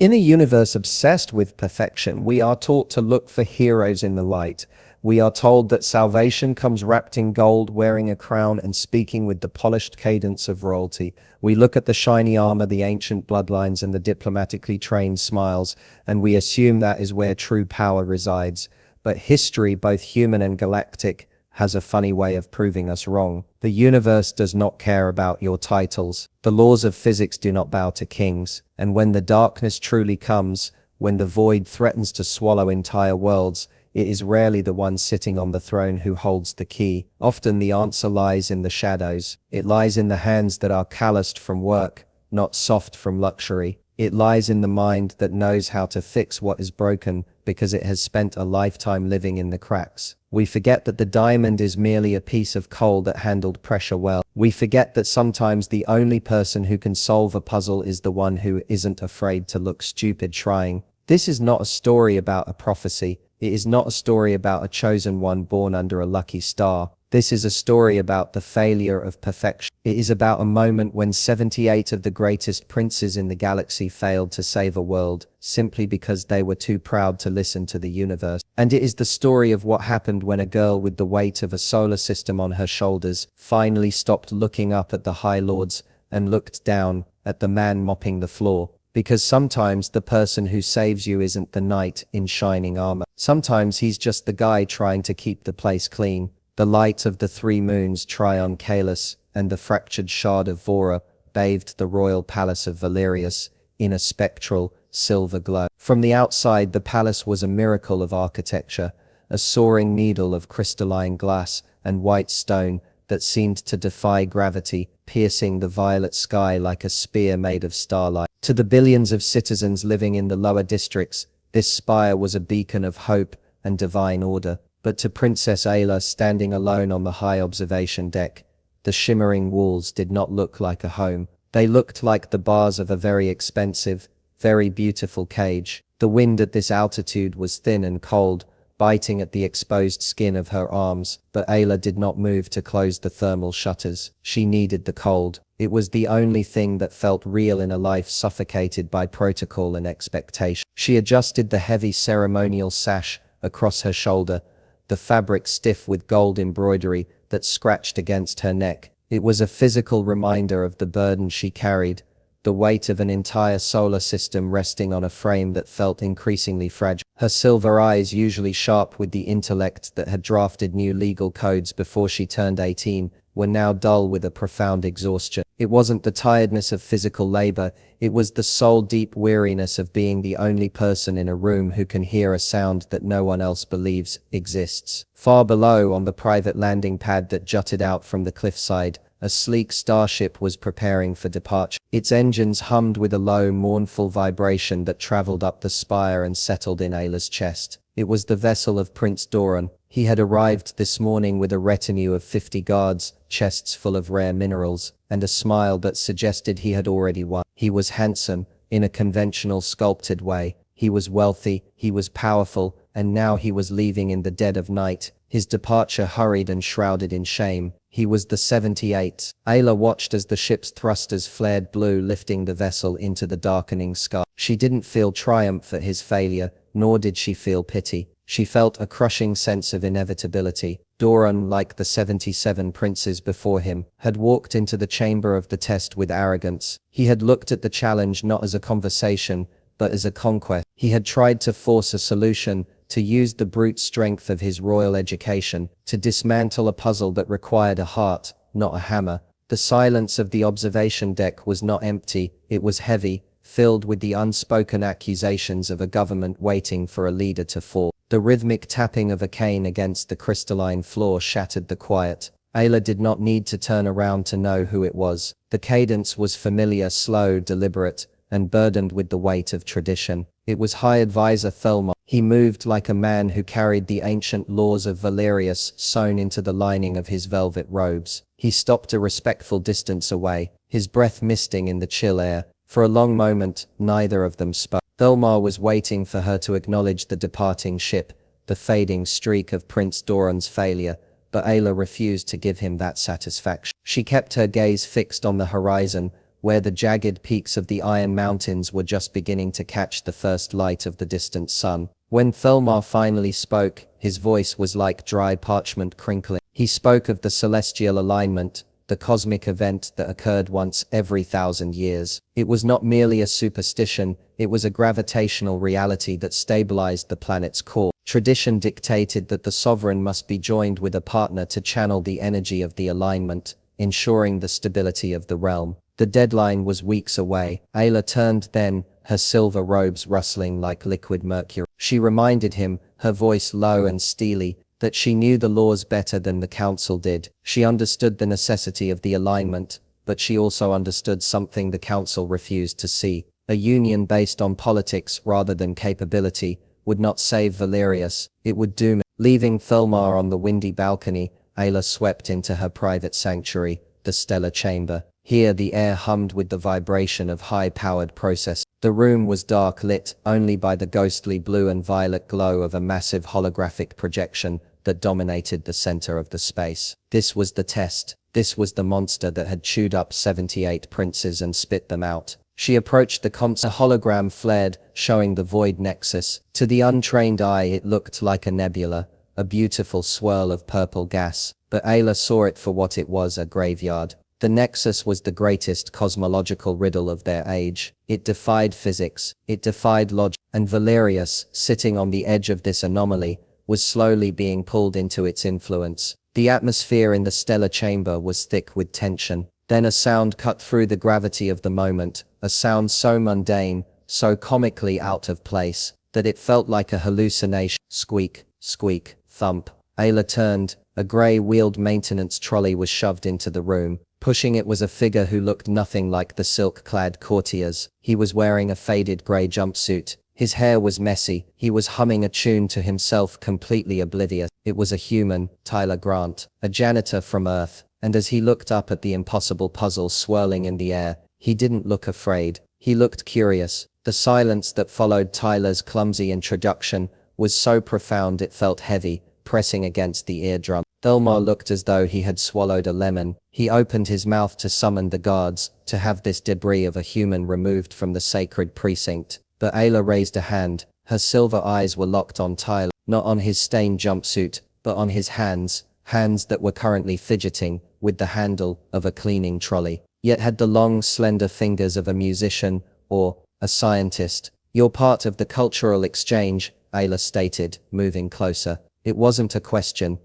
In a universe obsessed with perfection, we are taught to look for heroes in the light. We are told that salvation comes wrapped in gold, wearing a crown and speaking with the polished cadence of royalty. We look at the shiny armor, the ancient bloodlines, and the diplomatically trained smiles, and we assume that is where true power resides. But history, both human and galactic, has a funny way of proving us wrong. The universe does not care about your titles. The laws of physics do not bow to kings. And when the darkness truly comes, when the void threatens to swallow entire worlds, it is rarely the one sitting on the throne who holds the key. Often the answer lies in the shadows. It lies in the hands that are calloused from work, not soft from luxury. It lies in the mind that knows how to fix what is broken because it has spent a lifetime living in the cracks. We forget that the diamond is merely a piece of coal that handled pressure well. We forget that sometimes the only person who can solve a puzzle is the one who isn't afraid to look stupid trying. This is not a story about a prophecy. It is not a story about a chosen one born under a lucky star. This is a story about the failure of perfection. It is about a moment when 78 of the greatest princes in the galaxy failed to save a world, simply because they were too proud to listen to the universe. And it is the story of what happened when a girl with the weight of a solar system on her shoulders finally stopped looking up at the High Lords and looked down at the man mopping the floor. Because sometimes the person who saves you isn't the knight in shining armor. Sometimes he's just the guy trying to keep the place clean. The light of the three moons, Trion, Kalis, and the fractured shard of Vora, bathed the royal palace of Valyrias in a spectral, silver glow. From the outside, the palace was a miracle of architecture, a soaring needle of crystalline glass and white stone that seemed to defy gravity, piercing the violet sky like a spear made of starlight. To the billions of citizens living in the lower districts, this spire was a beacon of hope and divine order. But to Princess Ayla, standing alone on the high observation deck, the shimmering walls did not look like a home. They looked like the bars of a very expensive, very beautiful cage. The wind at this altitude was thin and cold, biting at the exposed skin of her arms, but Ayla did not move to close the thermal shutters. She needed the cold. It was the only thing that felt real in a life suffocated by protocol and expectation. She adjusted the heavy ceremonial sash across her shoulder, the fabric stiff with gold embroidery that scratched against her neck. It was a physical reminder of the burden she carried, the weight of an entire solar system resting on a frame that felt increasingly fragile. Her silver eyes, usually sharp with the intellect that had drafted new legal codes before she turned 18, were now dull with a profound exhaustion. It wasn't the tiredness of physical labor, it was the soul-deep weariness of being the only person in a room who can hear a sound that no one else believes exists. Far below, on the private landing pad that jutted out from the cliffside, a sleek starship was preparing for departure. Its engines hummed with a low, mournful vibration that traveled up the spire and settled in Ayla's chest. It was the vessel of Prince Doran. He had arrived this morning with a retinue of 50 guards, chests full of rare minerals, and a smile that suggested he had already won. He was handsome, in a conventional sculpted way. He was wealthy, he was powerful, and now he was leaving in the dead of night, his departure hurried and shrouded in shame. He was the 78th. Ayla watched as the ship's thrusters flared blue, lifting the vessel into the darkening sky. She didn't feel triumph at his failure, nor did she feel pity. She felt a crushing sense of inevitability. Doran, like the 77 princes before him, had walked into the chamber of the test with arrogance. He had looked at the challenge not as a conversation, but as a conquest. He had tried to force a solution, to use the brute strength of his royal education, to dismantle a puzzle that required a heart, not a hammer. The silence of the observation deck was not empty, it was heavy, filled with the unspoken accusations of a government waiting for a leader to fall. The rhythmic tapping of a cane against the crystalline floor shattered the quiet. Ayla did not need to turn around to know who it was. The cadence was familiar, slow, deliberate, and burdened with the weight of tradition. It was High Advisor Thelma. He moved like a man who carried the ancient laws of Valyrias sewn into the lining of his velvet robes. He stopped a respectful distance away, his breath misting in the chill air. For a long moment, neither of them spoke. Thelma was waiting for her to acknowledge the departing ship, the fading streak of Prince Doran's failure, but Ayla refused to give him that satisfaction. She kept her gaze fixed on the horizon, where the jagged peaks of the Iron Mountains were just beginning to catch the first light of the distant sun. When Thelmar finally spoke, his voice was like dry parchment crinkling. He spoke of the celestial alignment, the cosmic event that occurred once every 1,000 years. It was not merely a superstition, it was a gravitational reality that stabilized the planet's core. Tradition dictated that the sovereign must be joined with a partner to channel the energy of the alignment, ensuring the stability of the realm. The deadline was weeks away. Ayla turned then, her silver robes rustling like liquid mercury. She reminded him, her voice low and steely, that she knew the laws better than the council did. She understood the necessity of the alignment, but she also understood something the council refused to see. A union based on politics rather than capability would not save Valyrias, it would doom it. Leaving Thelmar on the windy balcony, Ayla swept into her private sanctuary, the stellar chamber. Here the air hummed with the vibration of high-powered process. The room was dark lit only by the ghostly blue and violet glow of a massive holographic projection that dominated the center of the space. This was the test. This was the monster that had chewed up 78 princes and spit them out. She approached the console. A hologram flared, showing the void nexus. To the untrained eye it looked like a nebula, a beautiful swirl of purple gas, but Ayla saw it for what it was, a graveyard. The nexus was the greatest cosmological riddle of their age. It defied physics, it defied logic, and Valyrias, sitting on the edge of this anomaly, was slowly being pulled into its influence. The atmosphere in the stellar chamber was thick with tension. Then a sound cut through the gravity of the moment, a sound so mundane, so comically out of place, that it felt like a hallucination. Squeak, squeak, thump. Ayla turned. A grey-wheeled maintenance trolley was shoved into the room. Pushing it was a figure who looked nothing like the silk-clad courtiers. He was wearing a faded grey jumpsuit. His hair was messy. He was humming a tune to himself, completely oblivious. It was a human, Tyler Grant, a janitor from Earth, and as he looked up at the impossible puzzle swirling in the air, he didn't look afraid. He looked curious. The silence that followed Tyler's clumsy introduction was so profound it felt heavy, pressing against the eardrum. Thelmar looked as though he had swallowed a lemon. He opened his mouth to summon the guards, to have this debris of a human removed from the sacred precinct. But Ayla raised a hand. Her silver eyes were locked on Tyler, not on his stained jumpsuit, but on his hands, hands that were currently fidgeting with the handle of a cleaning trolley, yet had the long, slender fingers of a musician or a scientist. "You're part of the cultural exchange," Ayla stated, moving closer. It wasn't a question.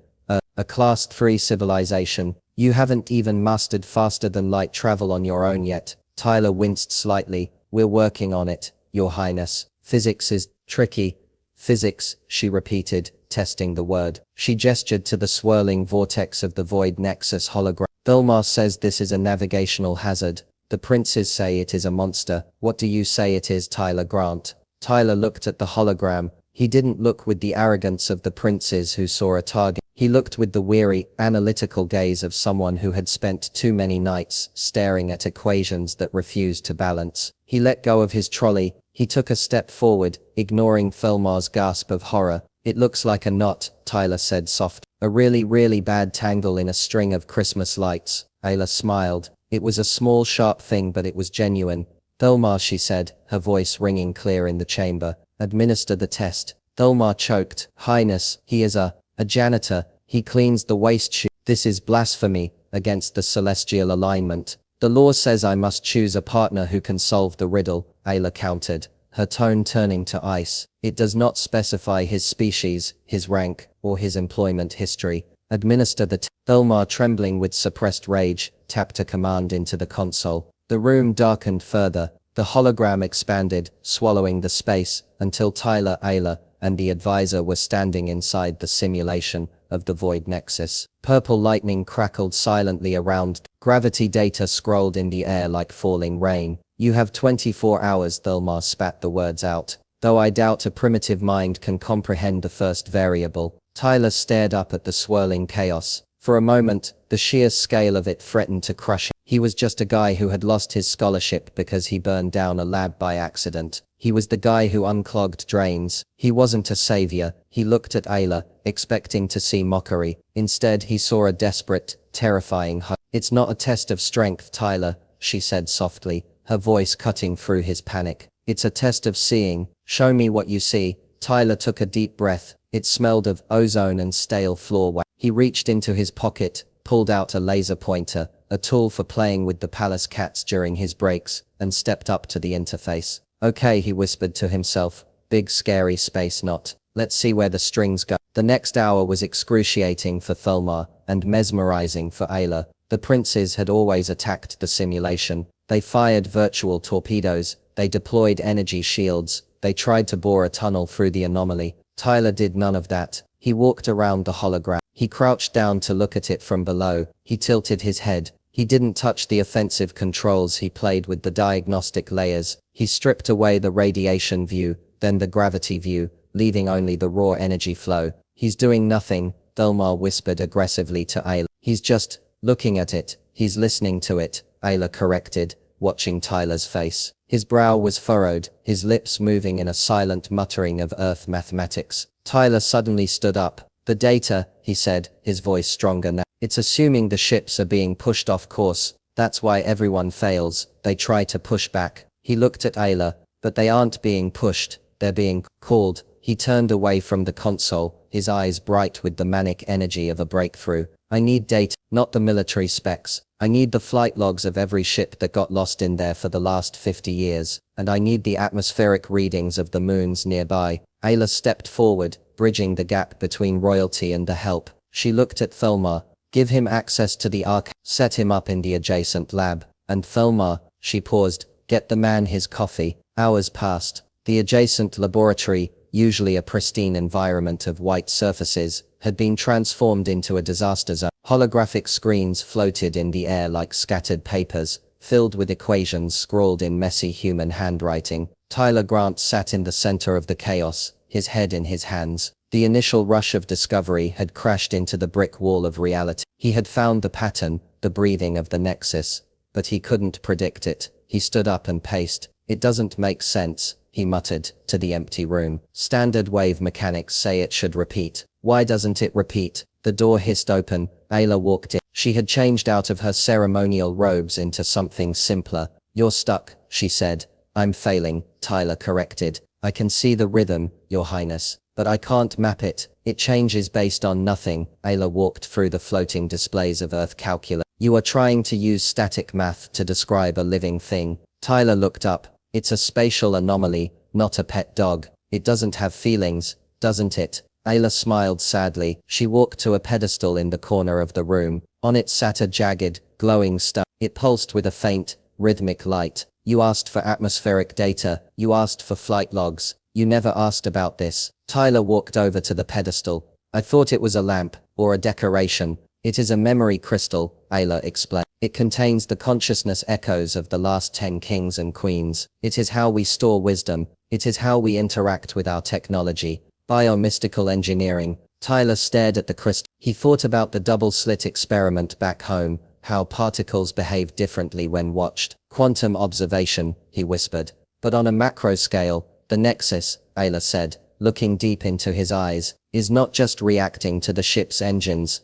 A Class 3 civilization. You haven't even mastered faster than light travel on your own yet. Tyler winced slightly. "We're working on it, Your Highness. Physics is tricky." "Physics," she repeated, testing the word. She gestured to the swirling vortex of the void nexus hologram. "Thelmar says this is a navigational hazard. The princes say it is a monster. What do you say it is, Tyler Grant?" Tyler looked at the hologram. He didn't look with the arrogance of the princes who saw a target. He looked with the weary, analytical gaze of someone who had spent too many nights staring at equations that refused to balance. He let go of his trolley. He took a step forward, ignoring Thelmar's gasp of horror. "It looks like a knot," Tyler said softly. "A really, really bad tangle in a string of Christmas lights." Ayla smiled. It was a small, sharp thing, but it was genuine. "Thelmar," she said, her voice ringing clear in the chamber, "administer the test." Thelmar choked. "Highness, he is a janitor. He cleans the waste chute." "This is blasphemy against the celestial alignment. The law says I must choose a partner who can solve the riddle," Ayla countered, her tone turning to ice. "It does not specify his species, his rank, or his employment history. Administer the Thelmar, trembling with suppressed rage, tapped a command into the console. The room darkened further. The hologram expanded, swallowing the space, until Tyler, Ayla, and the advisor were standing inside the simulation of the void nexus. Purple lightning crackled silently around. Gravity data scrolled in the air like falling rain. "You have 24 hours," Thelmar spat the words out. "Though I doubt a primitive mind can comprehend the first variable." Tyler stared up at the swirling chaos. For a moment, the sheer scale of it threatened to crush him. He was just a guy who had lost his scholarship because he burned down a lab by accident. He was the guy who unclogged drains. He wasn't a savior. He looked at Ayla, expecting to see mockery. Instead, he saw a desperate, terrifying hope. "It's not a test of strength, Tyler," she said softly, her voice cutting through his panic. It's a test of seeing. Show me what you see. Tyler took a deep breath. It smelled of ozone and stale floor wax. He reached into his pocket, pulled out a laser pointer, a tool for playing with the palace cats during his breaks, and stepped up to the interface. Okay, he whispered to himself. Big scary space knot. Let's see where the strings go. The next hour was excruciating for Thelma, and mesmerizing for Ayla. The princes had always attacked the simulation. They fired virtual torpedoes, they deployed energy shields, they tried to bore a tunnel through the anomaly. Tyler did none of that. He walked around the hologram. He crouched down to look at it from below. He tilted his head. He didn't touch the offensive controls. He played with the diagnostic layers. He stripped away the radiation view, then the gravity view, leaving only the raw energy flow. He's doing nothing, Thelma whispered aggressively to Ayla. He's just looking at it. He's listening to it, Ayla corrected, watching Tyler's face. His brow was furrowed, his lips moving in a silent muttering of Earth mathematics. Tyler suddenly stood up. The data, he said, his voice stronger now. It's assuming the ships are being pushed off course. That's why everyone fails. They try to push back. He looked at Ayla, but they aren't being pushed. They're being called. He turned away from the console, his eyes bright with the manic energy of a breakthrough. I need data, not the military specs. I need the flight logs of every ship that got lost in there for the last 50 years. And I need the atmospheric readings of the moons nearby. Ayla stepped forward, bridging the gap between royalty and the help. She looked at Thelma. Give him access to the arc. Set him up in the adjacent lab. And Thelma, she paused, get the man his coffee. Hours passed. The adjacent laboratory, usually a pristine environment of white surfaces, had been transformed into a disaster zone. Holographic screens floated in the air like scattered papers, filled with equations scrawled in messy human handwriting. Tyler Grant sat in the center of the chaos, his head in his hands. The initial rush of discovery had crashed into the brick wall of reality. He had found the pattern, the breathing of the nexus, but he couldn't predict it. He stood up and paced. It doesn't make sense, he muttered, to the empty room. Standard wave mechanics say it should repeat. Why doesn't it repeat? The door hissed open. Ayla walked in. She had changed out of her ceremonial robes into something simpler. You're stuck, she said. I'm failing, Tyler corrected. I can see the rhythm, Your Highness, but I can't map it. It changes based on nothing. Ayla walked through the floating displays of Earth calculus. You are trying to use static math to describe a living thing. Tyler looked up. It's a spatial anomaly, not a pet dog. It doesn't have feelings, doesn't it? Ayla smiled sadly. She walked to a pedestal in the corner of the room. On it sat a jagged, glowing star. It pulsed with a faint, rhythmic light. You asked for atmospheric data. You asked for flight logs. You never asked about this. Tyler walked over to the pedestal. I thought it was a lamp, or a decoration. It is a memory crystal, Ayla explained. It contains the consciousness echoes of the last 10 kings and queens. It is how we store wisdom. It is how we interact with our technology. Biomystical engineering. Tyler stared at the crystal. He thought about the double-slit experiment back home, how particles behave differently when watched. Quantum observation, he whispered. But on a macro scale, the Nexus, Ayla said, looking deep into his eyes, is not just reacting to the ship's engines.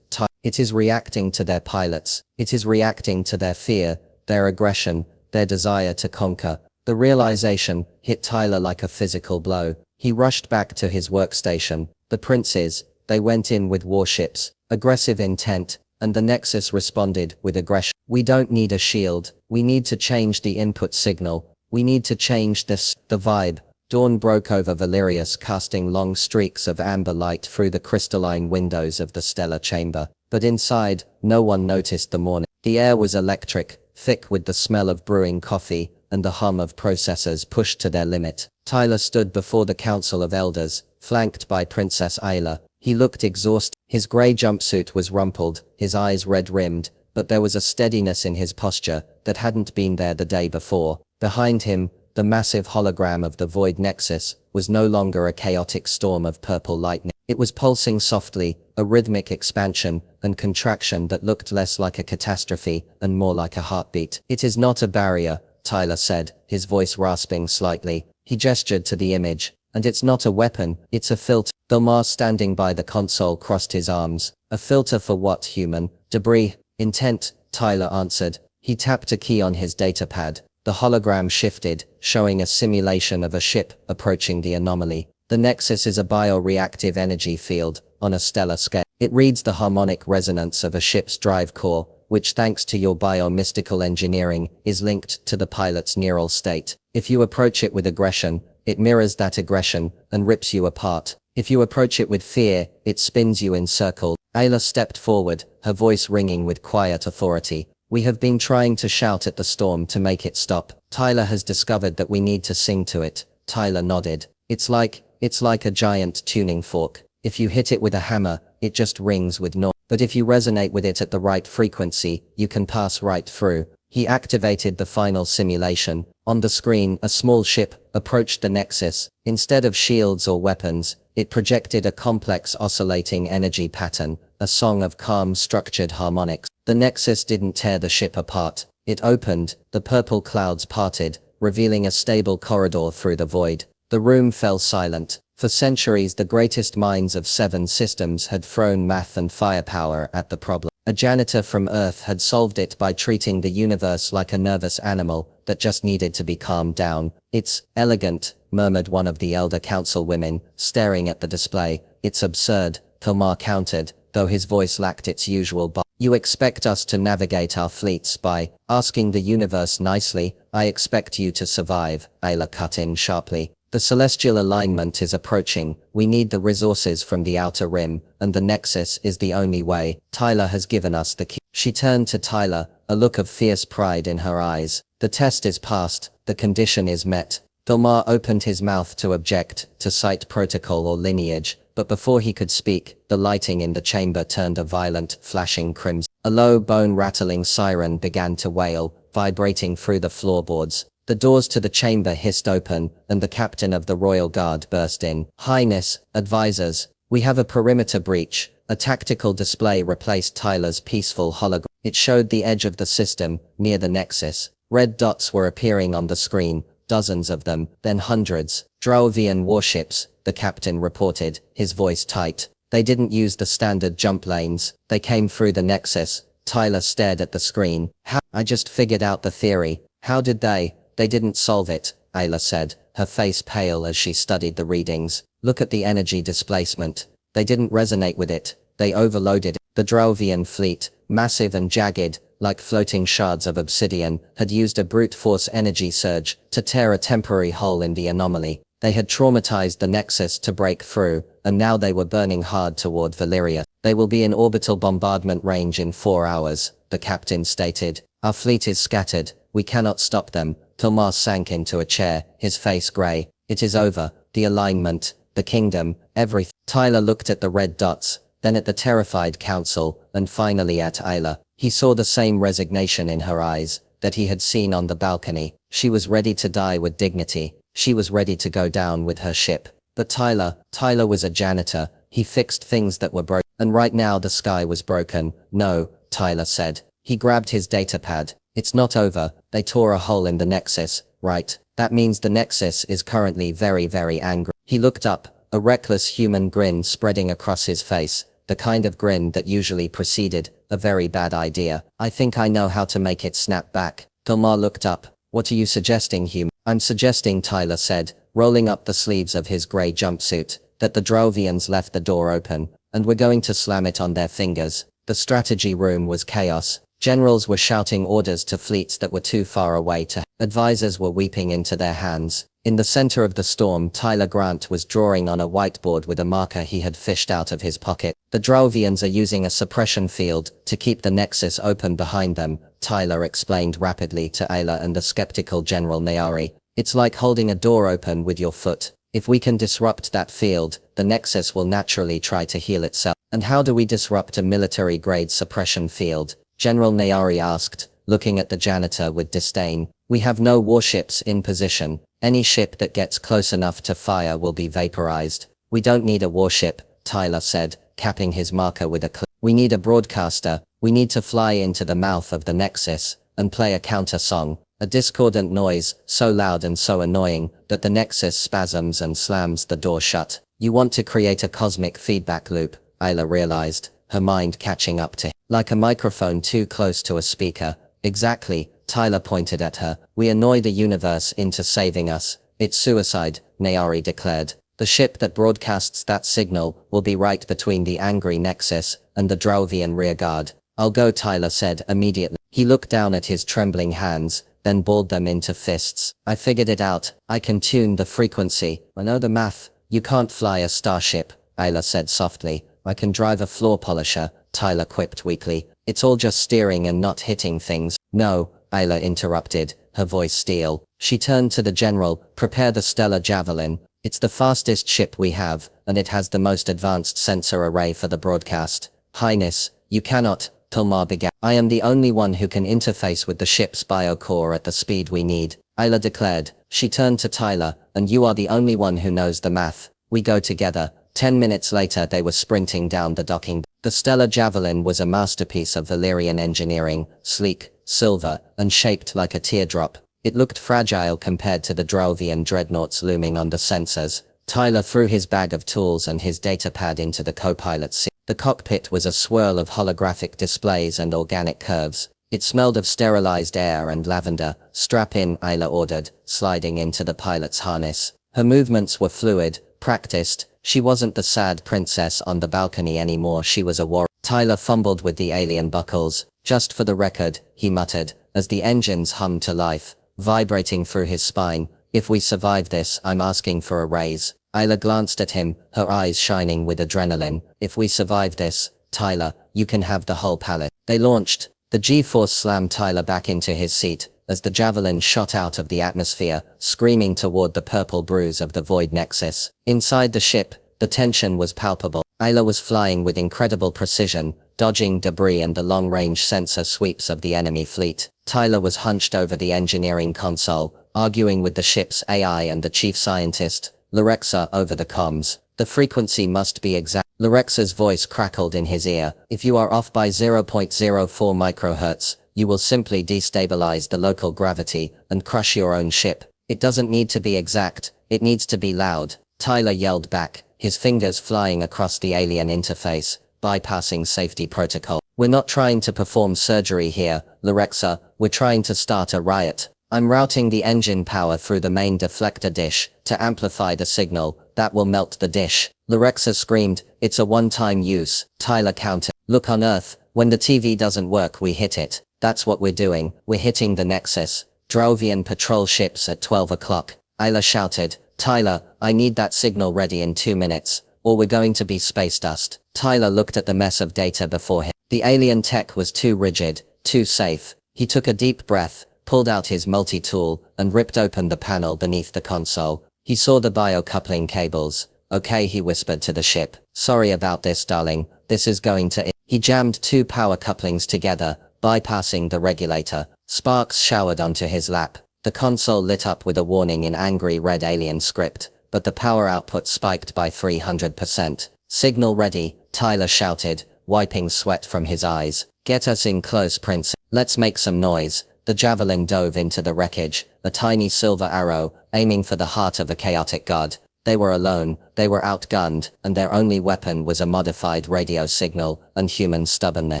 It is reacting to their pilots. It is reacting to their fear, their aggression, their desire to conquer. The realization hit Tyler like a physical blow. He rushed back to his workstation. The princes, they went in with warships, aggressive intent, and the Nexus responded with aggression. We don't need a shield. We need to change the input signal. We need to change the vibe. Dawn broke over Valyrias, casting long streaks of amber light through the crystalline windows of the stellar chamber. But inside, no one noticed the morning. The air was electric, thick with the smell of brewing coffee, and the hum of processors pushed to their limit. Tyler stood before the Council of Elders, flanked by Princess Ayla. He looked exhausted. His grey jumpsuit was rumpled, his eyes red-rimmed, but there was a steadiness in his posture that hadn't been there the day before. Behind him, the massive hologram of the Void Nexus was no longer a chaotic storm of purple lightning. It was pulsing softly, a rhythmic expansion and contraction that looked less like a catastrophe and more like a heartbeat. It is not a barrier, Tyler said, his voice rasping slightly. He gestured to the image. And it's not a weapon, it's a filter. Thelma, standing by the console, crossed his arms. A filter for what, human? Debris. Intent, Tyler answered. He tapped a key on his datapad. The hologram shifted, showing a simulation of a ship approaching the anomaly. The Nexus is a bioreactive energy field, on a stellar scale. It reads the harmonic resonance of a ship's drive core, which thanks to your biomystical engineering, is linked to the pilot's neural state. If you approach it with aggression, it mirrors that aggression, and rips you apart. If you approach it with fear, it spins you in circles. Ayla stepped forward, her voice ringing with quiet authority. We have been trying to shout at the storm to make it stop. Tyler has discovered that we need to sing to it. Tyler nodded. It's like a giant tuning fork. If you hit it with a hammer, it just rings with noise. But if you resonate with it at the right frequency, you can pass right through. He activated the final simulation. On the screen, a small ship approached the Nexus. Instead of shields or weapons, it projected a complex oscillating energy pattern, a song of calm structured harmonics. The Nexus didn't tear the ship apart. It opened, the purple clouds parted, revealing a stable corridor through the void. The room fell silent. For centuries the greatest minds of 7 systems had thrown math and firepower at the problem. A janitor from Earth had solved it by treating the universe like a nervous animal that just needed to be calmed down. "It's elegant," murmured one of the elder council women, staring at the display. "It's absurd," Tomar countered, though his voice lacked its usual bar. "You expect us to navigate our fleets by asking the universe nicely? I expect you to survive," Ayla cut in sharply. "The celestial alignment is approaching. We need the resources from the outer rim, and the Nexus is the only way. Tyler has given us the key." She turned to Tyler, a look of fierce pride in her eyes. "The test is passed, the condition is met." Tomar opened his mouth to object, to cite protocol or lineage, but before he could speak, the lighting in the chamber turned a violent, flashing crimson. A low, bone-rattling siren began to wail, vibrating through the floorboards. The doors to the chamber hissed open, and the captain of the Royal Guard burst in. "Highness, advisors, we have a perimeter breach." A tactical display replaced Tyler's peaceful hologram. It showed the edge of the system, near the Nexus. Red dots were appearing on the screen, dozens of them, then hundreds. "Drauvian warships," the captain reported, his voice tight. "They didn't use the standard jump lanes. They came through the Nexus." Tyler stared at the screen. "How? I just figured out the theory. How did they? They didn't solve it," Ayla said, her face pale as she studied the readings. "Look at the energy displacement. They didn't resonate with it. They overloaded it." The Drauvian fleet, massive and jagged, like floating shards of obsidian, had used a brute force energy surge to tear a temporary hole in the anomaly. They had traumatized the Nexus to break through, and now they were burning hard toward Valyria. "They will be in orbital bombardment range in 4 hours, the captain stated. "Our fleet is scattered. We cannot stop them." Tomar sank into a chair, his face grey. "It is over. The alignment, the kingdom, everything." Tyler looked at the red dots, then at the terrified council, and finally at Ayla. He saw the same resignation in her eyes that he had seen on the balcony. She was ready to die with dignity. She was ready to go down with her ship. But Tyler was a janitor. He fixed things that were broken. And right now the sky was broken. "No," Tyler said. He grabbed his datapad. "It's not over. They tore a hole in the Nexus, right? That means the Nexus is currently very, very angry." He looked up, a reckless human grin spreading across his face, the kind of grin that usually preceded a very bad idea. "I think I know how to make it snap back." Tomar looked up. "What are you suggesting, human?" "I'm suggesting," Tyler said, rolling up the sleeves of his grey jumpsuit, "that the Drovians left the door open, and we're going to slam it on their fingers." The strategy room was chaos. Generals were shouting orders to fleets that were too far away to. Advisors were weeping into their hands. In the center of the storm, Tyler Grant was drawing on a whiteboard with a marker he had fished out of his pocket. "The Drovians are using a suppression field to keep the Nexus open behind them," Tyler explained rapidly to Ayla and the skeptical General Nayari. "It's like holding a door open with your foot. If we can disrupt that field, the Nexus will naturally try to heal itself." "And how do we disrupt a military-grade suppression field?" General Nayari asked, looking at the janitor with disdain. "We have no warships in position. Any ship that gets close enough to fire will be vaporized." "We don't need a warship," Tyler said, capping his marker with a click. "We need a broadcaster. We need to fly into the mouth of the Nexus and play a counter song. A discordant noise, so loud and so annoying that the Nexus spasms and slams the door shut." "You want to create a cosmic feedback loop," Ayla realized, her mind catching up to him. "Like a microphone too close to a speaker," Exactly, Tyler pointed at her. We annoy the universe into saving us. It's suicide, Nayari declared. The ship that broadcasts that signal will be right between the angry Nexus and the Drauvian rearguard. I'll go, Tyler said immediately. He looked down at his trembling hands, then balled them into fists. I figured it out. I can tune the frequency. I know the math. You can't fly a starship, Ayla said softly. I can drive a floor polisher, Tyler quipped weakly. It's all just steering and not hitting things. No, Ayla interrupted, her voice steel. She turned to the general. Prepare the Stellar Javelin. It's the fastest ship we have, and it has the most advanced sensor array for the broadcast. Highness, you cannot, Pilmar began. I am the only one who can interface with the ship's biocore at the speed we need, Ayla declared. She turned to Tyler, and you are the only one who knows the math. We go together. 10 minutes later they were sprinting down the docking. The Stellar Javelin was a masterpiece of Valyrian engineering, sleek, silver, and shaped like a teardrop. It looked fragile compared to the Drauvian dreadnoughts looming under sensors. Tyler threw his bag of tools and his datapad into the co-pilot's seat. The cockpit was a swirl of holographic displays and organic curves. It smelled of sterilized air and lavender. Strap in, Ayla ordered, sliding into the pilot's harness. Her movements were fluid, practiced. She wasn't the sad princess on the balcony anymore, she was a warrior. Tyler fumbled with the alien buckles. Just for the record, he muttered, as the engines hummed to life, vibrating through his spine. If we survive this, I'm asking for a raise. Ayla glanced at him, her eyes shining with adrenaline. If we survive this, Tyler, you can have the whole palace. They launched. The G-force slammed Tyler back into his seat, as the javelin shot out of the atmosphere, screaming toward the purple bruise of the Void Nexus. Inside the ship, the tension was palpable. Ayla was flying with incredible precision, dodging debris and the long-range sensor sweeps of the enemy fleet. Tyler was hunched over the engineering console, arguing with the ship's AI and the chief scientist, Larexa, over the comms. The frequency must be exact. Larexa's voice crackled in his ear. If you are off by 0.04 microhertz, you will simply destabilize the local gravity and crush your own ship. It doesn't need to be exact, it needs to be loud. Tyler yelled back, his fingers flying across the alien interface, bypassing safety protocol. We're not trying to perform surgery here, Larexa, we're trying to start a riot. I'm routing the engine power through the main deflector dish to amplify the signal. That will melt the dish. Larexa screamed, it's a one-time use. Tyler countered. Look on Earth, when the TV doesn't work we hit it. That's what we're doing. We're hitting the Nexus. Drauvian patrol ships at 12 o'clock. Ayla shouted, Tyler, I need that signal ready in 2 minutes, or we're going to be space dust. Tyler looked at the mess of data before him. The alien tech was too rigid, too safe. He took a deep breath, pulled out his multi-tool, and ripped open the panel beneath the console. He saw the bio-coupling cables. Okay, he whispered to the ship. Sorry about this, darling. This is going to... He jammed 2 power couplings together, bypassing the regulator. Sparks showered onto his lap. The console lit up with a warning in angry red alien script, but the power output spiked by 300%. Signal ready, Tyler shouted, wiping sweat from his eyes. Get us in close, Prince. Let's make some noise. The javelin dove into the wreckage, a tiny silver arrow, aiming for the heart of a chaotic god. They were alone, they were outgunned, and their only weapon was a modified radio signal and human stubbornness.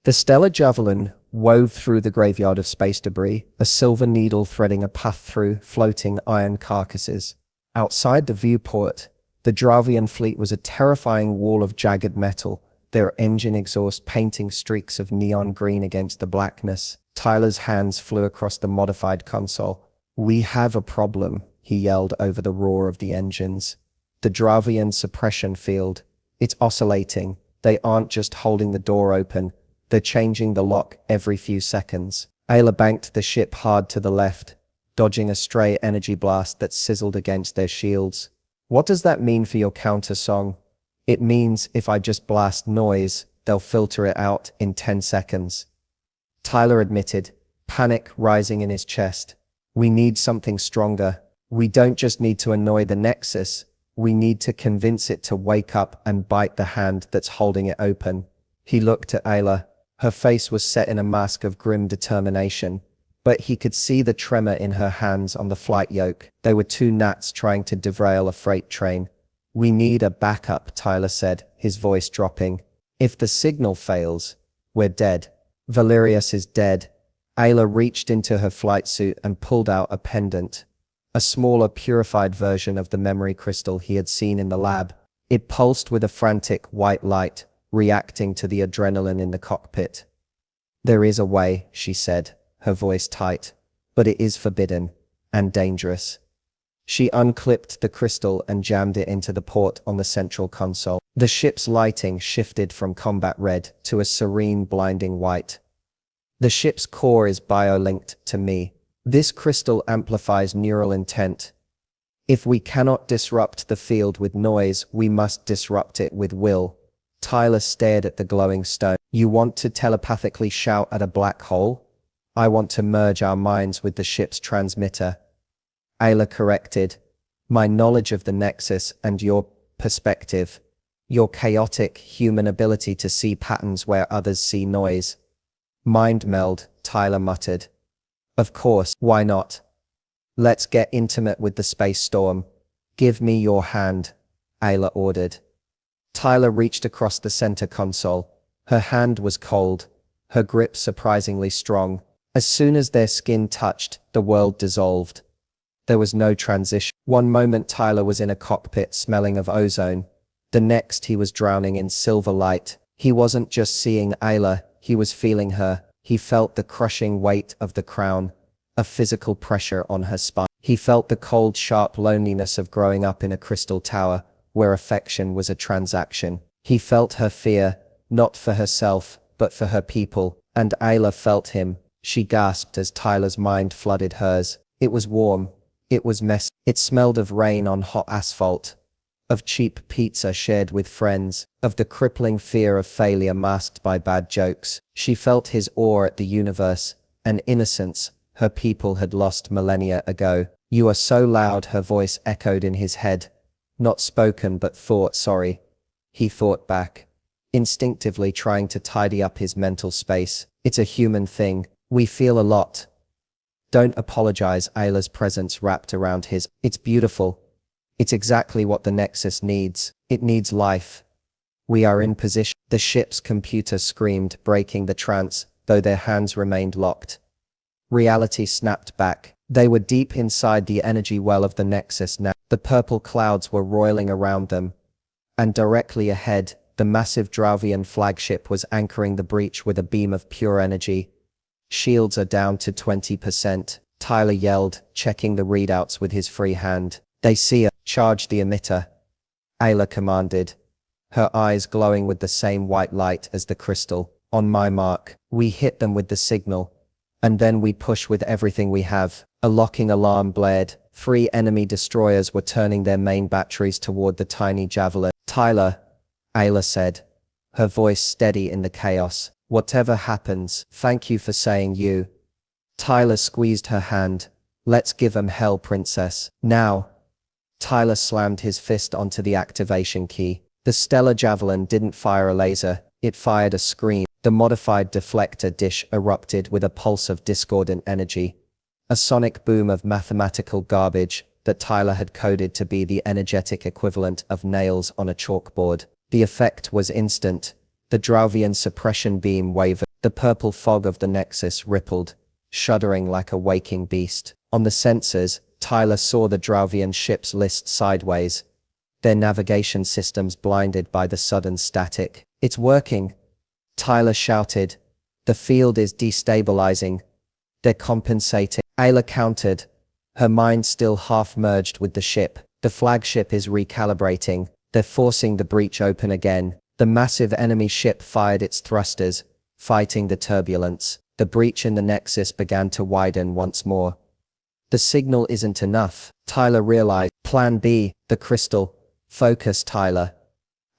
The stellar javelin wove through the graveyard of space debris, a silver needle threading a path through floating iron carcasses. Outside the viewport, the Drauvian fleet was a terrifying wall of jagged metal, their engine exhaust painting streaks of neon green against the blackness. Tyler's hands flew across the modified console. We have a problem, he yelled over the roar of the engines. The Drauvian suppression field. It's oscillating. They aren't just holding the door open. They're changing the lock every few seconds. Ayla banked the ship hard to the left, dodging a stray energy blast that sizzled against their shields. What does that mean for your counter song? It means if I just blast noise, they'll filter it out in 10 seconds. Tyler admitted, panic rising in his chest. We need something stronger. We don't just need to annoy the Nexus. We need to convince it to wake up and bite the hand that's holding it open. He looked at Ayla. Her face was set in a mask of grim determination, but he could see the tremor in her hands on the flight yoke. They were 2 gnats trying to derail a freight train. We need a backup, Tyler said, his voice dropping. If the signal fails, we're dead. Valyrias is dead. Ayla reached into her flight suit and pulled out a pendant. A smaller, purified version of the memory crystal he had seen in the lab. It pulsed with a frantic white light, reacting to the adrenaline in the cockpit. "There is a way," she said, her voice tight. "But it is forbidden. And dangerous." She unclipped the crystal and jammed it into the port on the central console. The ship's lighting shifted from combat red to a serene, blinding white. "The ship's core is bio-linked to me. This crystal amplifies neural intent. If we cannot disrupt the field with noise, we must disrupt it with will." Tyler stared at the glowing stone. "You want to telepathically shout at a black hole? I want to merge our minds with the ship's transmitter." Ayla corrected. "My knowledge of the Nexus and your perspective. Your chaotic, human ability to see patterns where others see noise." "Mind meld," Tyler muttered. "Of course, why not? Let's get intimate with the space storm. Give me your hand," Ayla ordered. Tyler reached across the center console. Her hand was cold, her grip surprisingly strong. As soon as their skin touched, the world dissolved. There was no transition. One moment Tyler was in a cockpit smelling of ozone. The next he was drowning in silver light. He wasn't just seeing Ayla, he was feeling her. He felt the crushing weight of the crown, a physical pressure on her spine. He felt the cold, sharp loneliness of growing up in a crystal tower, where affection was a transaction. He felt her fear, not for herself, but for her people. And Ayla felt him. She gasped as Tyler's mind flooded hers. It was warm. It was messy. It smelled of rain on hot asphalt, of cheap pizza shared with friends, of the crippling fear of failure masked by bad jokes. She felt his awe at the universe, an innocence her people had lost millennia ago. "You are so loud," her voice echoed in his head. Not spoken but thought. "Sorry." He thought back, instinctively trying to tidy up his mental space. "It's a human thing. We feel a lot." "Don't apologize." Ayla's presence wrapped around his. "It's beautiful. It's exactly what the Nexus needs. It needs life. We are in position." The ship's computer screamed, breaking the trance, though their hands remained locked. Reality snapped back. They were deep inside the energy well of the Nexus now. The purple clouds were roiling around them. And directly ahead, the massive Drauvian flagship was anchoring the breach with a beam of pure energy. "Shields are down to 20%, Tyler yelled, checking the readouts with his free hand. "They see us. Charge the emitter," Ayla commanded, her eyes glowing with the same white light as the crystal. "On my mark, we hit them with the signal. And then we push with everything we have." A locking alarm blared. 3 enemy destroyers were turning their main batteries toward the tiny javelin. "Tyler," Ayla said, her voice steady in the chaos. "Whatever happens, thank you for saying you." Tyler squeezed her hand. "Let's give 'em hell, princess. Now." Tyler slammed his fist onto the activation key. The stellar javelin didn't fire a laser, it fired a scream. The modified deflector dish erupted with a pulse of discordant energy. A sonic boom of mathematical garbage that Tyler had coded to be the energetic equivalent of nails on a chalkboard. The effect was instant. The Drauvian suppression beam wavered. The purple fog of the Nexus rippled, shuddering like a waking beast. On the sensors, Tyler saw the Drauvian ships list sideways, their navigation systems blinded by the sudden static. "It's working," Tyler shouted. "The field is destabilizing. They're compensating." Ayla countered, her mind still half-merged with the ship. "The flagship is recalibrating. They're forcing the breach open again." The massive enemy ship fired its thrusters, fighting the turbulence. The breach in the Nexus began to widen once more. "The signal isn't enough," Tyler realized. "Plan B, the crystal." "Focus, Tyler,"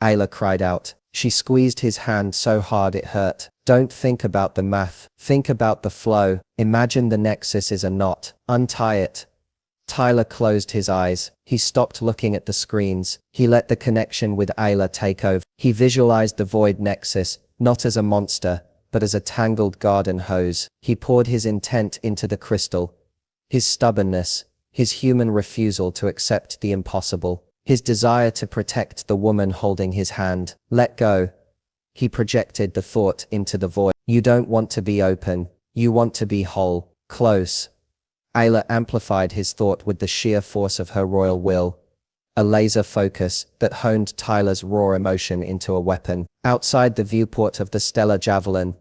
Ayla cried out. She squeezed his hand so hard it hurt. "Don't think about the math. Think about the flow. Imagine the Nexus is a knot. Untie it." Tyler closed his eyes. He stopped looking at the screens. He let the connection with Ayla take over. He visualized the void Nexus, not as a monster, but as a tangled garden hose. He poured his intent into the crystal. His stubbornness, his human refusal to accept the impossible, his desire to protect the woman holding his hand. "Let go." He projected the thought into the void. "You don't want to be open. You want to be whole, close. Ayla amplified his thought with the sheer force of her royal will. A laser focus that honed Tyler's raw emotion into a weapon. Outside the viewport of the stellar javelin,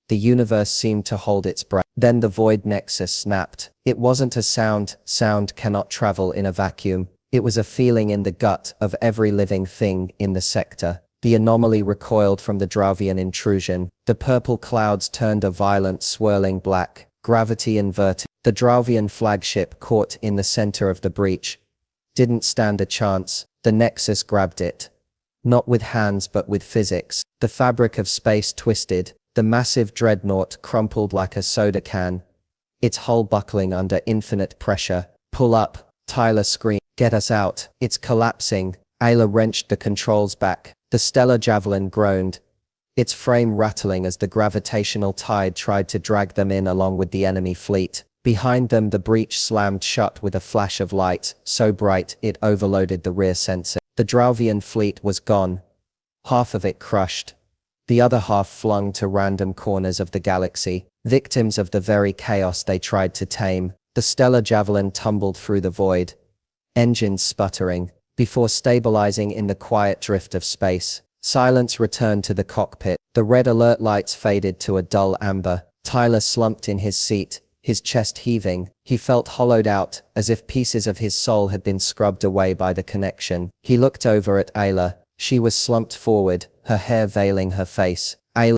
the universe seemed to hold its breath. Then the void nexus snapped. It wasn't a sound. Sound cannot travel in a vacuum. It was a feeling in the gut of every living thing in the sector. The anomaly recoiled from the Drauvian intrusion. The purple clouds turned a violent swirling black. Gravity inverted. The Drauvian flagship, caught in the center of the breach, didn't stand a chance. The Nexus grabbed it. Not with hands but with physics. The fabric of space twisted. The massive dreadnought crumpled like a soda can, its hull buckling under infinite pressure. Pull up, Tyler screamed. Get us out. It's collapsing. Ayla wrenched the controls back. The stellar javelin groaned, its frame rattling as the gravitational tide tried to drag them in along with the enemy fleet. Behind them the breach slammed shut with a flash of light, so bright it overloaded the rear sensor. The Drauvian fleet was gone. Half of it crushed. The other half flung to random corners of the galaxy, victims of the very chaos they tried to tame. The stellar javelin tumbled through the void, engines sputtering, before stabilizing in the quiet drift of space. Silence returned to the cockpit. The red alert lights faded to a dull amber. Tyler slumped in his seat, his chest heaving. He felt hollowed out, as if pieces of his soul had been scrubbed away by the connection. He looked over at Ayla. She was slumped forward, her hair veiling her face.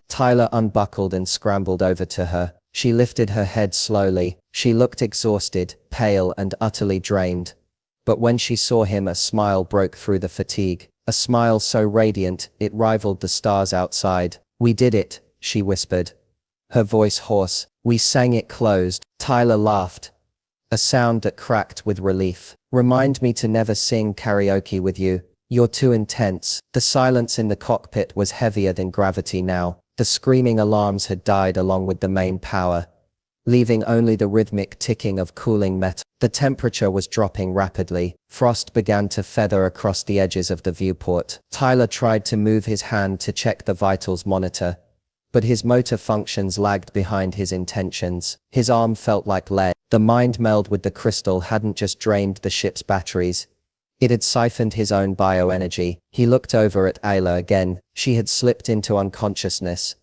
Tyler unbuckled and scrambled over to her. She lifted her head slowly. She looked exhausted, pale and utterly drained. But when she saw him, a smile broke through the fatigue. A smile so radiant, it rivaled the stars outside. We did it, she whispered, her voice hoarse. We sang it closed. Tyler laughed, a sound that cracked with relief. Remind me to never sing karaoke with you. You're too intense. The silence in the cockpit was heavier than gravity now. The screaming alarms had died along with the main power, leaving only the rhythmic ticking of cooling metal. The temperature was dropping rapidly. Frost began to feather across the edges of the viewport. Tyler tried to move his hand to check the vitals monitor, but his motor functions lagged behind his intentions. His arm felt like lead. The mind meld with the crystal hadn't just drained the ship's batteries, it had siphoned his own bioenergy. He looked over at Ayla again. She had slipped into unconsciousness,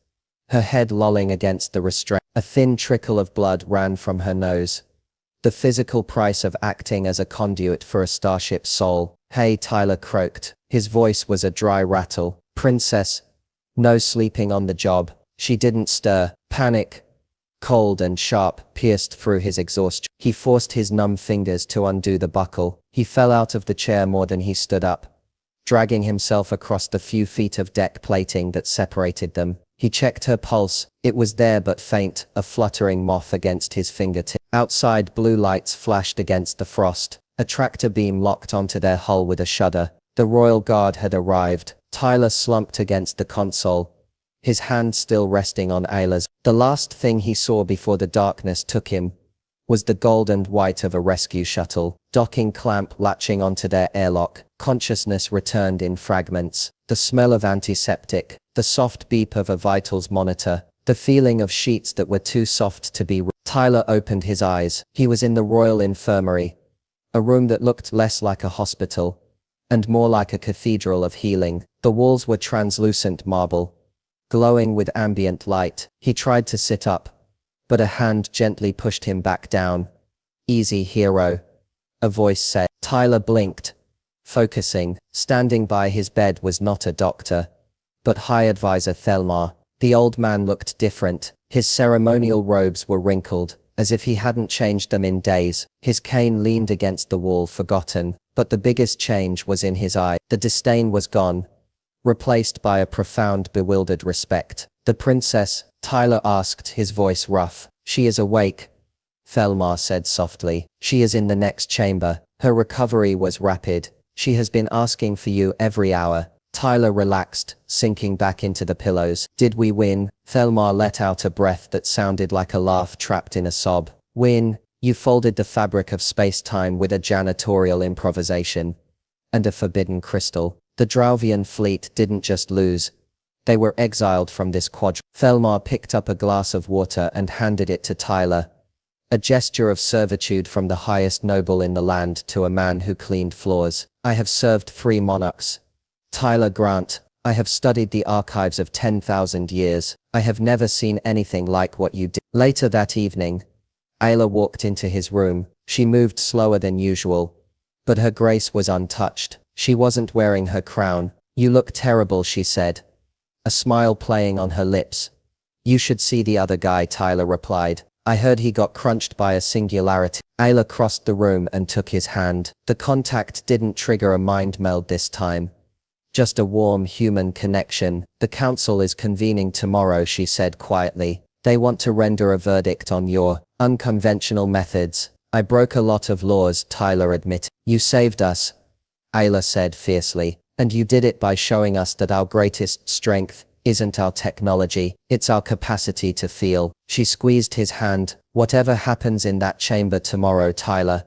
her head lolling against the restraint. A thin trickle of blood ran from her nose. The physical price of acting as a conduit for a starship's soul. Hey, Tyler croaked. His voice was a dry rattle. Princess. No sleeping on the job. She didn't stir. Panic, cold and sharp, pierced through his exhaustion. He forced his numb fingers to undo the buckle. He fell out of the chair more than he stood up, dragging himself across the few feet of deck plating that separated them. He checked her pulse. It was there but faint, a fluttering moth against his fingertip. Outside, blue lights flashed against the frost. A tractor beam locked onto their hull with a shudder. The Royal Guard had arrived. Tyler slumped against the console, his hand still resting on Ayla's. The last thing he saw before the darkness took him was the gold and white of a rescue shuttle, docking clamp latching onto their airlock. Consciousness returned in fragments. The smell of antiseptic, the soft beep of a vitals monitor, the feeling of sheets that were too soft to be. Tyler opened his eyes. He was in the Royal Infirmary, a room that looked less like a hospital and more like a cathedral of healing. The walls were translucent marble, glowing with ambient light. He tried to sit up, but a hand gently pushed him back down. Easy, hero, a voice said. Tyler blinked, focusing. Standing by his bed was not a doctor, but High Advisor Thelmar. The old man looked different. His ceremonial robes were wrinkled, as if he hadn't changed them in days. His cane leaned against the wall, forgotten, but the biggest change was in his eye. The disdain was gone, replaced by a profound, bewildered respect. The princess, Tyler asked, his voice rough. She is awake, Thelmar said softly. She is in the next chamber. Her recovery was rapid. She has been asking for you every hour. Tyler relaxed, sinking back into the pillows. Did we win? Thelmar let out a breath that sounded like a laugh trapped in a sob. Win? You folded the fabric of space-time with a janitorial improvisation and a forbidden crystal. The Drauvian fleet didn't just lose, They were exiled from this quadrant. Felmar picked up a glass of water and handed it to Tyler. A gesture of servitude from the highest noble in the land to a man who cleaned floors. I have served 3 monarchs. Tyler Grant, I have studied the archives of 10,000 years. I have never seen anything like what you did. Later that evening, Ayla walked into his room. She moved slower than usual, but her grace was untouched. She wasn't wearing her crown. You look terrible, she said, a smile playing on her lips. You should see the other guy, Tyler replied. I heard he got crunched by a singularity. Ayla crossed the room and took his hand. The contact didn't trigger a mind meld this time. Just a warm human connection. The council is convening tomorrow, she said quietly. They want to render a verdict on your unconventional methods. I broke a lot of laws, Tyler admitted. You saved us, Ayla said fiercely. And you did it by showing us that our greatest strength isn't our technology, it's our capacity to feel. She squeezed his hand. Whatever happens in that chamber tomorrow, Tyler,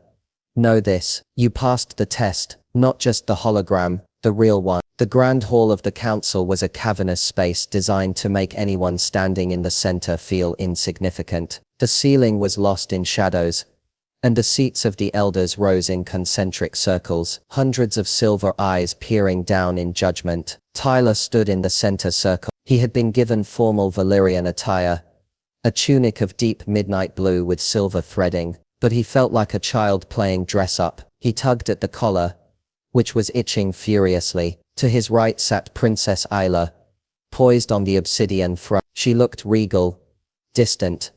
know this. You passed the test, not just the hologram, the real one. The grand hall of the council was a cavernous space designed to make anyone standing in the center feel insignificant. The ceiling was lost in shadows, and the seats of the elders rose in concentric circles, hundreds of silver eyes peering down in judgment. Tyler stood in the center circle. He had been given formal Valyrian attire, a tunic of deep midnight blue with silver threading, but he felt like a child playing dress-up. He tugged at the collar, which was itching furiously. To his right sat Princess Ayla, poised on the obsidian throne. She looked regal, distant,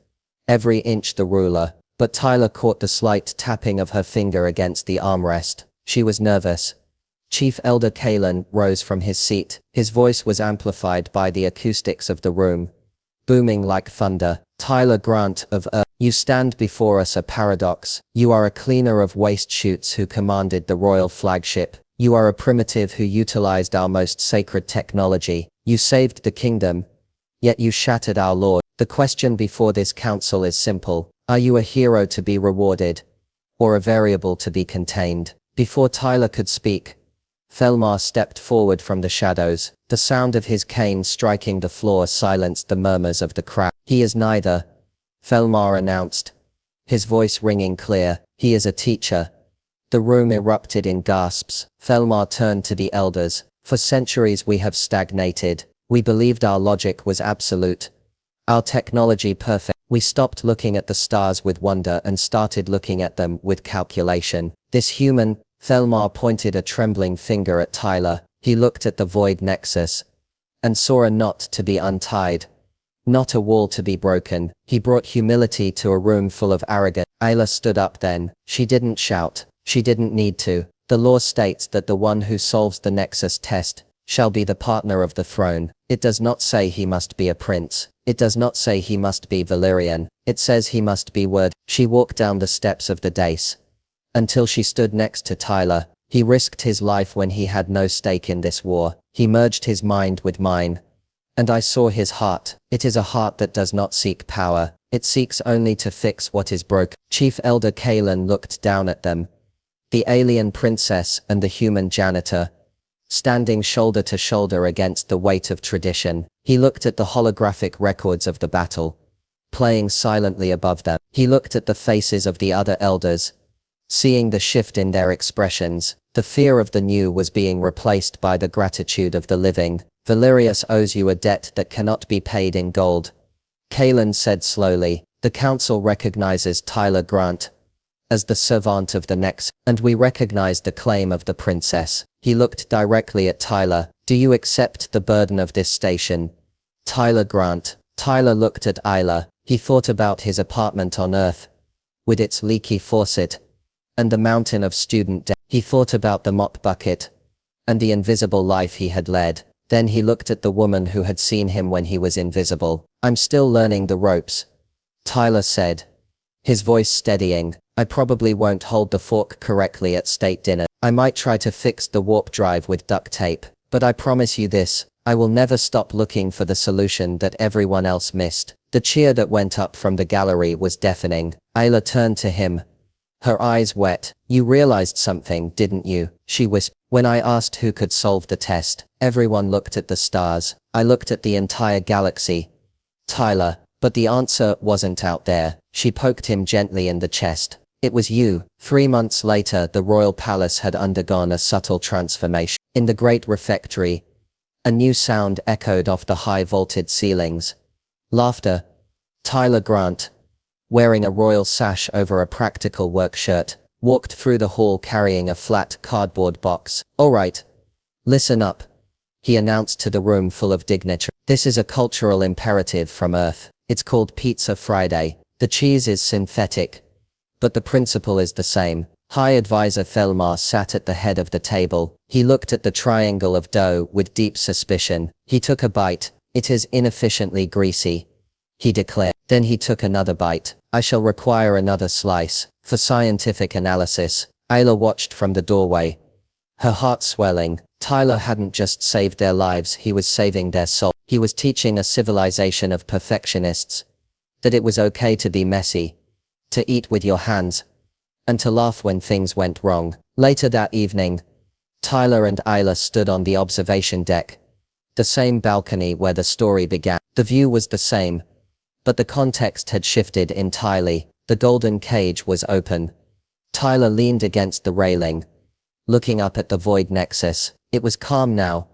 every inch the ruler, but Tyler caught the slight tapping of her finger against the armrest. She was nervous. Chief Elder Kalen rose from his seat. His voice was amplified by the acoustics of the room, booming like thunder. Tyler Grant of Earth, you stand before us a paradox. You are a cleaner of waste chutes who commanded the royal flagship. You are a primitive who utilized our most sacred technology. You saved the kingdom, yet you shattered our law. The question before this council is simple. Are you a hero to be rewarded, or a variable to be contained? Before Tyler could speak, Felmar stepped forward from the shadows. The sound of his cane striking the floor silenced the murmurs of the crowd. He is neither, Felmar announced, his voice ringing clear. He is a teacher. The room erupted in gasps. Felmar turned to the elders. For centuries we have stagnated. We believed our logic was absolute, our technology perfect. We stopped looking at the stars with wonder and started looking at them with calculation. This human, Felmar pointed a trembling finger at Tyler. He looked at the void nexus and saw a knot to be untied, not a wall to be broken. He brought humility to a room full of arrogance. Ayla stood up then. She didn't shout. She didn't need to. The law states that the one who solves the nexus test shall be the partner of the throne. It does not say he must be a prince. It does not say he must be Valyrian. It says he must be word. She walked down the steps of the dais until she stood next to Tyler. He risked his life when he had no stake in this war. He merged his mind with mine, and I saw his heart. It is a heart that does not seek power. It seeks only to fix what is broken. Chief Elder Kalen looked down at them, the alien princess and the human janitor, standing shoulder to shoulder against the weight of tradition. He looked at the holographic records of the battle, playing silently above them. He looked at the faces of the other elders, seeing the shift in their expressions. The fear of the new was being replaced by the gratitude of the living. Valyrias owes you a debt that cannot be paid in gold, Kalen said slowly. The council recognizes Tyler Grant as the servant of the next, and we recognize the claim of the princess. He looked directly at Tyler. Do you accept the burden of this station, Tyler Grant? Tyler looked at Ayla. He thought about his apartment on Earth, with its leaky faucet, and the mountain of student debt. He thought about the mop bucket, and the invisible life he had led. Then he looked at the woman who had seen him when he was invisible. I'm still learning the ropes, Tyler said, his voice steadying. I probably won't hold the fork correctly at state dinner. I might try to fix the warp drive with duct tape, but I promise you this, I will never stop looking for the solution that everyone else missed. The cheer that went up from the gallery was deafening. Ayla turned to him, Her eyes wet. You realized something, didn't you? She whispered. When I asked who could solve the test, everyone looked at the stars. I looked at the entire galaxy. Tyler. But the answer wasn't out there. She poked him gently in the chest. It was you. 3 months later, the royal palace had undergone a subtle transformation. In the great refectory, a new sound echoed off the high vaulted ceilings. Laughter. Tyler Grant, wearing a royal sash over a practical work shirt, walked through the hall carrying a flat cardboard box. All right. Listen up, he announced to the room full of dignitaries. This is a cultural imperative from Earth. It's called Pizza Friday. The cheese is synthetic, but the principle is the same. High Advisor Thelmar sat at the head of the table. He looked at the triangle of dough with deep suspicion. He took a bite. It is inefficiently greasy, he declared. Then he took another bite. I shall require another slice, for scientific analysis. Ayla watched from the doorway, her heart swelling. Tyler hadn't just saved their lives, he was saving their soul. He was teaching a civilization of perfectionists that it was okay to be messy, to eat with your hands, and to laugh when things went wrong. Later that evening, Tyler and Ayla stood on the observation deck, the same balcony where the story began. The view was the same, but the context had shifted entirely. The golden cage was open. Tyler leaned against the railing, looking up at the void nexus. It was calm now,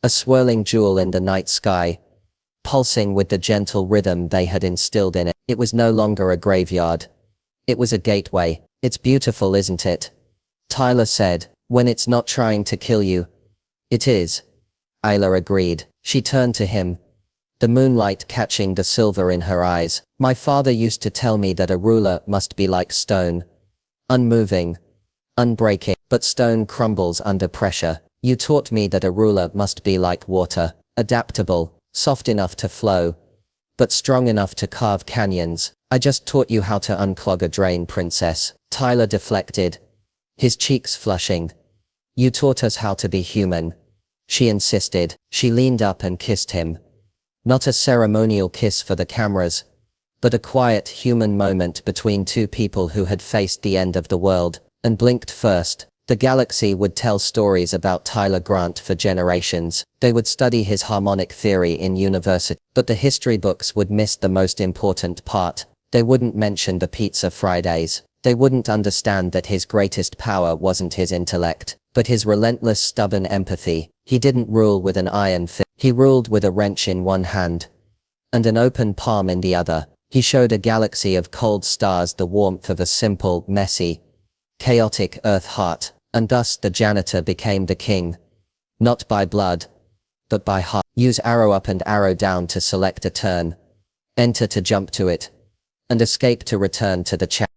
a swirling jewel in the night sky, pulsing with the gentle rhythm they had instilled in it. It was no longer a graveyard. It was a gateway. It's beautiful, isn't it? Tyler said. When it's not trying to kill you. It is. Ayla agreed. She turned to him, the moonlight catching the silver in her eyes. My father used to tell me that a ruler must be like stone. Unmoving, unbreaking, but stone crumbles under pressure. You taught me that a ruler must be like water, adaptable, soft enough to flow, but strong enough to carve canyons. I just taught you how to unclog a drain, princess. Tyler deflected, his cheeks flushing. You taught us how to be human, she insisted. She leaned up and kissed him. Not a ceremonial kiss for the cameras, but a quiet human moment between two people who had faced the end of the world, and blinked first. The galaxy would tell stories about Tyler Grant for generations. They would study his harmonic theory in university, but the history books would miss the most important part. They wouldn't mention the Pizza Fridays. They wouldn't understand that his greatest power wasn't his intellect, but his relentless, stubborn empathy. He didn't rule with an iron fist. He ruled with a wrench in one hand and an open palm in the other. He showed a galaxy of cold stars the warmth of a simple, messy, chaotic Earth heart, and thus the janitor became the king. Not by blood, but by heart. Use arrow up and arrow down to select a turn. Enter to jump to it. And escape to return to the chat.